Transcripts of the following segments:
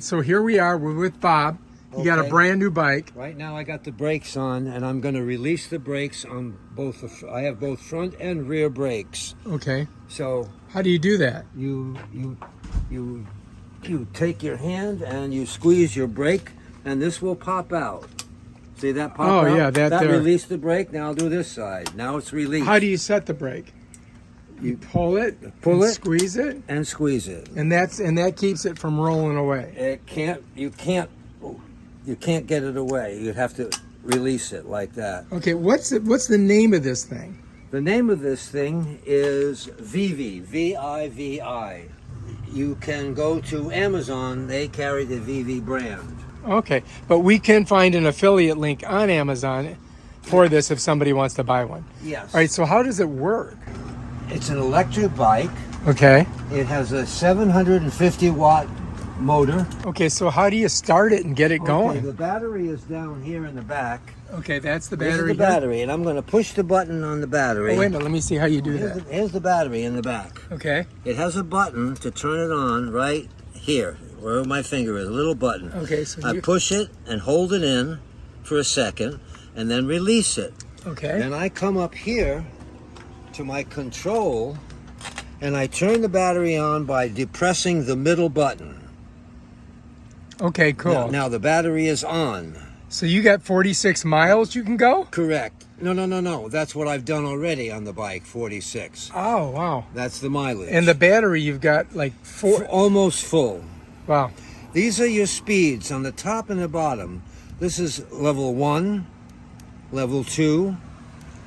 So here we are, we're with Bob. You got a brand new bike. Right now I got the brakes on, and I'm going to release the brakes on both. I have both front and rear brakes. Okay. So how do you do that? You take your hand and you squeeze your brake, and this will pop out. See that pop out? Oh yeah, that there. Released the brake. Now I'll do this side. Now it's released. How do you set the brake? You pull it, squeeze it, and squeeze it, and that keeps it from rolling away. You can't get it away. You have to release it like that. Okay, what's the name of this thing? The name of this thing is Vivi, V-I-V-I. You can go to Amazon. They carry the Vivi brand. Okay, but we can find an affiliate link on Amazon for this if somebody wants to buy one. Yes. All right, so how does it work? It's an electric bike. Okay. It has a 750 watt motor. Okay, so how do you start it and get it going? The battery is down here in the back. Okay, that's the battery. This is the battery, and I'm going to push the button on the battery. Oh, wait a minute, let me see how you do that. Here's the battery in the back. Okay. It has a button to turn it on right here, where my finger is, a little button. Okay, so I push it and hold it in for a second, and then release it. Okay. Then I come up here to my control, and I turn the battery on by depressing the middle button. Okay, cool. Now the battery is on. So you got 46 miles you can go? Correct. No. That's what I've done already on the bike, 46. Oh, wow. That's the mileage. And the battery you've got like almost full. Wow. These are your speeds on the top and the bottom. This is level 1, level 2,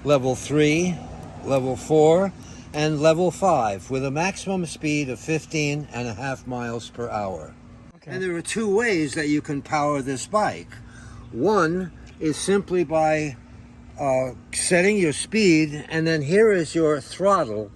level 3, level 4, and level 5 with a maximum speed of 15.5 miles per hour. Okay. And there are two ways that you can power this bike. One is simply by setting your speed, and then here is your throttle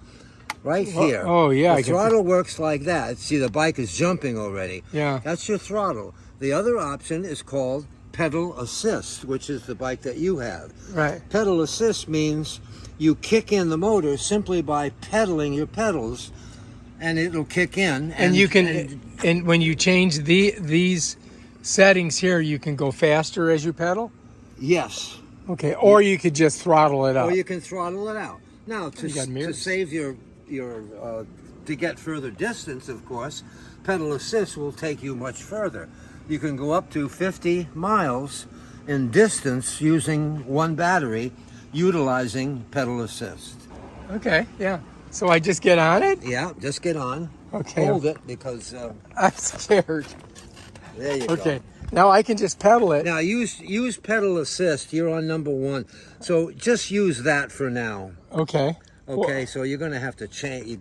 right here. Oh, yeah. The throttle works like that. See, the bike is jumping already. Yeah. That's your throttle. The other option is called pedal assist, which is the bike that you have. Right. Pedal assist means you kick in the motor simply by pedaling your pedals, and it'll kick in. And you can, and when you change these settings here, you can go faster as you pedal? Yes. Okay, or you could just throttle it up. Or you can throttle it out. Now, to save your to get further distance, of course, pedal assist will take you much further. You can go up to 50 miles in distance using one battery, utilizing pedal assist. Okay, yeah. So I just get on it? Yeah, just get on. Okay. Hold it because I'm scared. There you go. Okay. Now I can just pedal it. Now use pedal assist. You're on number 1, so just use that for now. Okay. Okay. Well, so you're gonna have to change.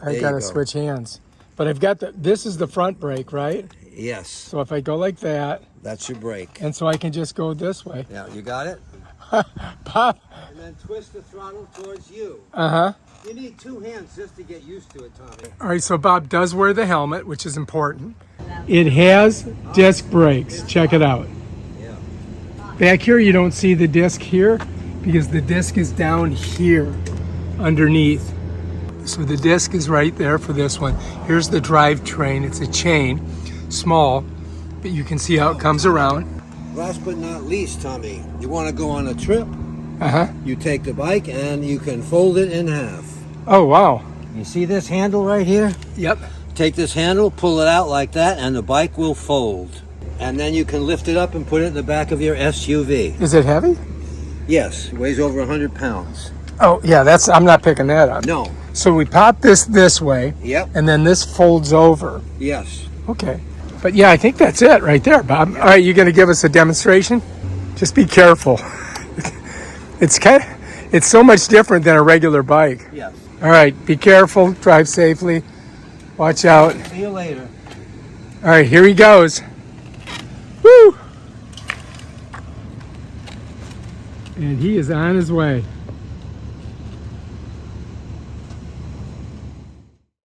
I gotta switch hands. But I've got this is the front brake, right? Yes. So if I go like that, that's your brake. and so I can just go this way. Yeah, you got it. Pop. And then twist the throttle towards you. Uh-huh. You need 2 hands just to get used to it, Tommy. All right, so Bob does wear the helmet, which is important. It has disc brakes. Check it out. Yeah. Back here, you don't see the disc here because the disc is down here underneath. So the disc is right there for this one. Here's the drivetrain. It's a chain, small, but you can see how it comes around. Last but not least, Tommy, you want to go on a trip? Uh-huh. You take the bike and you can fold it in half. Oh, wow. You see this handle right here? Yep. Take this handle, pull it out like that, and the bike will fold. And then you can lift it up and put it in the back of your SUV. Is it heavy? Yes, it weighs over 100 pounds. Oh, yeah, I'm not picking that up. No. So we pop this way. Yep. And then this folds over. Yes. Okay. But yeah, I think that's it right there, Bob. All right, you going to give us a demonstration? Just be careful. It's so much different than a regular bike. Yes. All right, be careful, drive safely, watch out. See you later. All right, here he goes. Woo! And he is on his way.